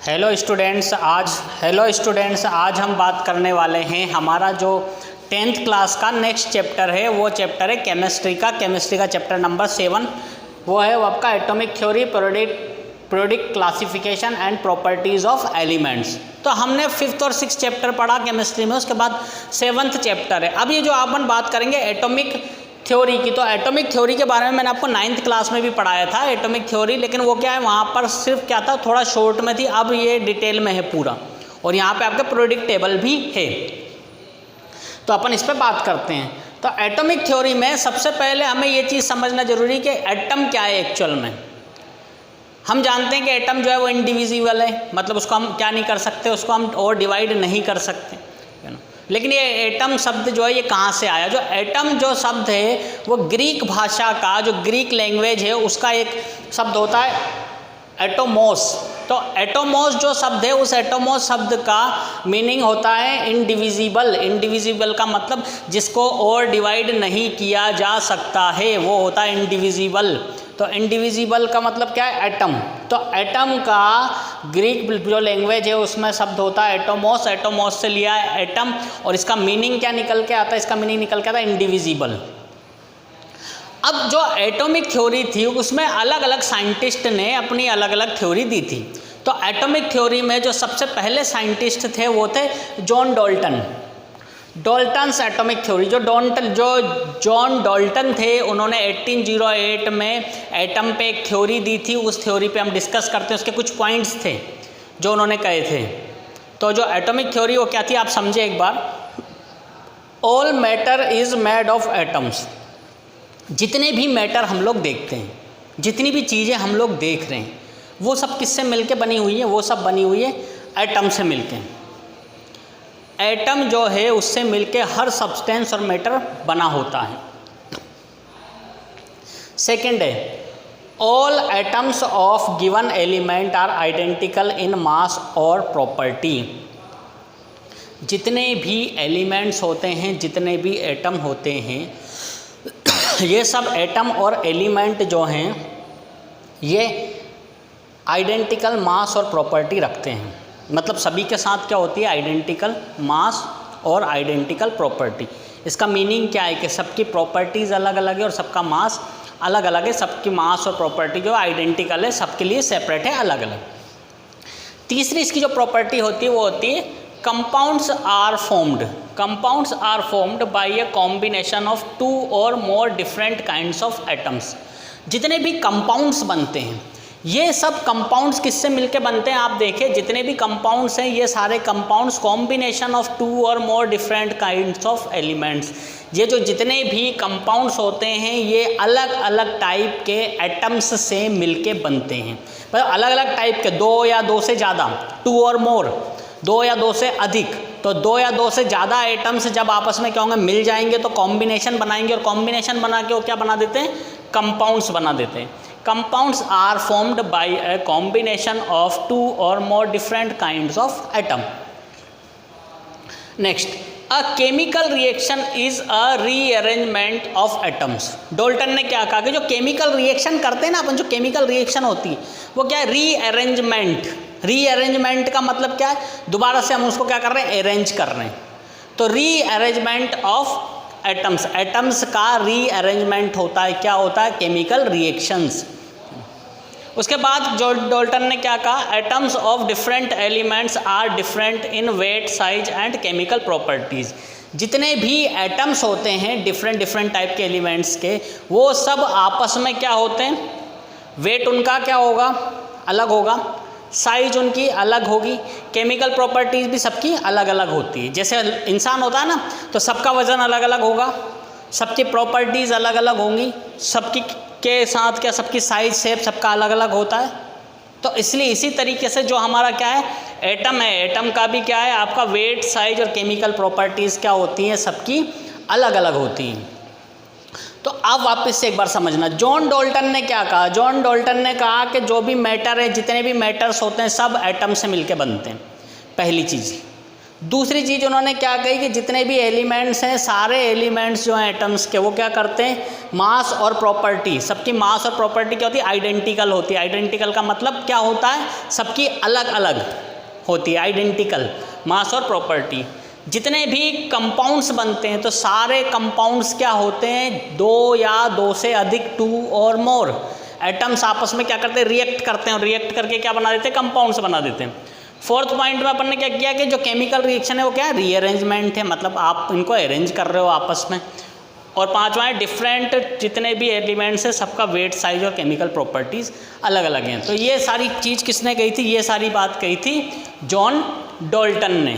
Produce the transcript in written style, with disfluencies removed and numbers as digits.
Hello students, आज हम बात करने वाले हैं हमारा जो 10th क्लास का नेक्स्ट चैप्टर है, वो चैप्टर है केमिस्ट्री का चैप्टर नंबर 7। वो है वो आपका atomic theory, periodic classification and properties of elements. तो हमने 5th और 6th चैप्टर पढ़ा केमिस्ट्री में, उसके बाद 7th चैप्टर है। अब ये जो अपन बात करेंगे एटॉमिक थ्योरी की, तो एटॉमिक थ्योरी के बारे में मैंने आपको 9th क्लास में भी पढ़ाया था एटॉमिक थ्योरी, लेकिन वो क्या है, वहाँ पर सिर्फ क्या था, थोड़ा शॉर्ट में थी। अब ये डिटेल में है पूरा, और यहाँ पे आपका पीरियोडिक टेबल भी है। तो अपन इस पर बात करते हैं। तो एटॉमिक थ्योरी में सबसे पहले हमें ये चीज़ समझना जरूरी कि एटम क्या है एक्चुअल में। हम जानते हैं कि एटम जो है वो इंडिविजिबल है, मतलब उसको हम क्या नहीं कर सकते, उसको हम और डिवाइड नहीं कर सकते। लेकिन ये एटम शब्द जो है ये कहाँ से आया? जो एटम जो शब्द है वो ग्रीक भाषा का, जो ग्रीक लैंग्वेज है उसका एक शब्द होता है एटोमोस। तो एटोमोस जो शब्द है, उस एटोमोस शब्द का मीनिंग होता है इंडिविजिबल। इंडिविजिबल का मतलब जिसको और डिवाइड नहीं किया जा सकता है, वो होता है इंडिविजिबल। तो इंडिविजिबल का मतलब क्या है? एटम। तो एटम का ग्रीक जो लैंग्वेज है उसमें शब्द होता है एटोमोस। एटोमोस से लिया है एटम, और इसका मीनिंग क्या निकल के आता है? इसका मीनिंग निकल के आता है इंडिविजिबल। अब जो एटॉमिक थ्योरी थी उसमें अलग अलग साइंटिस्ट ने अपनी अलग अलग थ्योरी दी थी। तो एटॉमिक थ्योरी में जो सबसे पहले साइंटिस्ट थे वो थे John Dalton. Dalton's atomic theory, जो जॉन डाल्टन थे, उन्होंने 1808 में एटम पे एक थ्योरी दी थी। उस थ्योरी पे हम डिस्कस करते हैं, उसके कुछ पॉइंट्स थे जो उन्होंने कहे थे। तो जो एटॉमिक थ्योरी वो क्या थी, आप समझे एक बार। All matter is made of atoms. जितने भी मैटर हम लोग देखते हैं, जितनी भी चीज़ें हम लोग देख रहे हैं, वो सब किससे मिलके बनी हुई है? वो सब बनी हुई है एटम से मिलके। एटम जो है उससे मिलके हर सब्सटेंस और मैटर बना होता है। सेकेंड है, all atoms of given element are identical in mass और प्रॉपर्टी। जितने भी एलिमेंट्स होते हैं, जितने भी एटम होते हैं, ये सब एटम और एलिमेंट जो हैं ये आइडेंटिकल मास और प्रॉपर्टी रखते हैं। मतलब सभी के साथ क्या होती है? आइडेंटिकल मास और आइडेंटिकल प्रॉपर्टी। इसका मीनिंग क्या है कि सबकी प्रॉपर्टीज़ अलग अलग है और सबका मास अलग अलग है। सबकी मास और प्रॉपर्टी जो आइडेंटिकल है, सबके लिए सेपरेट है, अलग अलग। तीसरी इसकी जो प्रॉपर्टी होती है वो होती है compounds are formed. Compounds are formed by a combination of 2 or more different kinds of atoms. जितने भी कंपाउंड्स बनते हैं, ये सब कंपाउंड्स किससे मिलके बनते हैं? आप देखिए, जितने भी कंपाउंड्स हैं ये सारे compounds combination of 2 or more different kinds of elements. ये जो जितने भी कंपाउंड्स होते हैं ये अलग अलग टाइप के एटम्स से मिलके बनते हैं। मतलब अलग अलग टाइप के, 2 या 2 से ज़्यादा, 2 और मोर, 2 या 2 से अधिक। तो 2 या 2 से ज़्यादा एटम्स जब आपस में क्या होंगे, मिल जाएंगे तो कॉम्बिनेशन बनाएंगे, और कॉम्बिनेशन बना के वो क्या बना देते हैं? कंपाउंड्स बना देते हैं। Compounds are formed by a combination of 2 or more different kinds of atom. Next, a chemical reaction is a rearrangement of atoms. Dalton ने क्या कहा कि जो केमिकल रिएक्शन करते हैं ना अपन, जो केमिकल रिएक्शन होती है वो क्या है? रीअरेंजमेंट। रीअरेंजमेंट का मतलब क्या है? दोबारा से हम उसको क्या कर रहे हैं? अरेंज कर रहे हैं। तो रीअरेंजमेंट ऑफ एटम्स, एटम्स का रीअरेंजमेंट होता है। क्या होता है? Chemical reactions. उसके बाद जो डाल्टन ने क्या कहा? Atoms of different elements are different in weight, size and chemical properties. जितने भी एटम्स होते हैं डिफरेंट टाइप के एलिमेंट्स के, वो सब आपस में क्या होते हैं? वेट उनका क्या होगा? अलग होगा। साइज उनकी अलग होगी। केमिकल प्रॉपर्टीज़ भी सबकी अलग अलग होती है। जैसे इंसान होता है ना, तो सबका वज़न अलग अलग होगा, सबकी प्रॉपर्टीज़ अलग अलग होंगी, सबकी के साथ क्या, सबकी साइज शेप सबका अलग अलग होता है। तो इसलिए इसी तरीके से जो हमारा क्या है, एटम है, एटम का भी क्या है, आपका वेट, साइज और केमिकल प्रॉपर्टीज़ क्या होती हैं? सबकी अलग अलग होती हैं। तो आप वापस से एक बार समझना, जॉन डाल्टन ने क्या कहा? जॉन डाल्टन ने कहा कि जो भी मैटर है, जितने भी मैटर्स होते हैं सब एटम से मिलके बनते हैं, पहली चीज़। दूसरी चीज़ उन्होंने क्या कही कि जितने भी एलिमेंट्स हैं, सारे एलिमेंट्स जो हैं एटम्स के, वो क्या करते हैं, मास और प्रॉपर्टी, सबकी मास और प्रॉपर्टी क्या होती है, आइडेंटिकल होती है। आइडेंटिकल का मतलब क्या होता है, सबकी अलग अलग होती है, आइडेंटिकल मास और प्रॉपर्टी। जितने भी कंपाउंड्स बनते हैं तो सारे कंपाउंड्स क्या होते हैं, दो या दो से अधिक, टू और मोर एटम्स आपस में क्या करते हैं, रिएक्ट करते हैं, और रिएक्ट करके क्या बना देते हैं, कंपाउंड्स बना देते हैं। फोर्थ पॉइंट में अपन ने क्या किया कि जो केमिकल रिएक्शन है वो क्या है, रीअरेंजमेंट है, मतलब आप इनको अरेंज कर रहे हो आपस में। और पांचवा है डिफरेंट, जितने भी एलिमेंट्स हैं सबका वेट, साइज और केमिकल प्रॉपर्टीज़ अलग अलग हैं। तो ये सारी चीज़ किसने कही थी, ये सारी बात कही थी जॉन डाल्टन ने।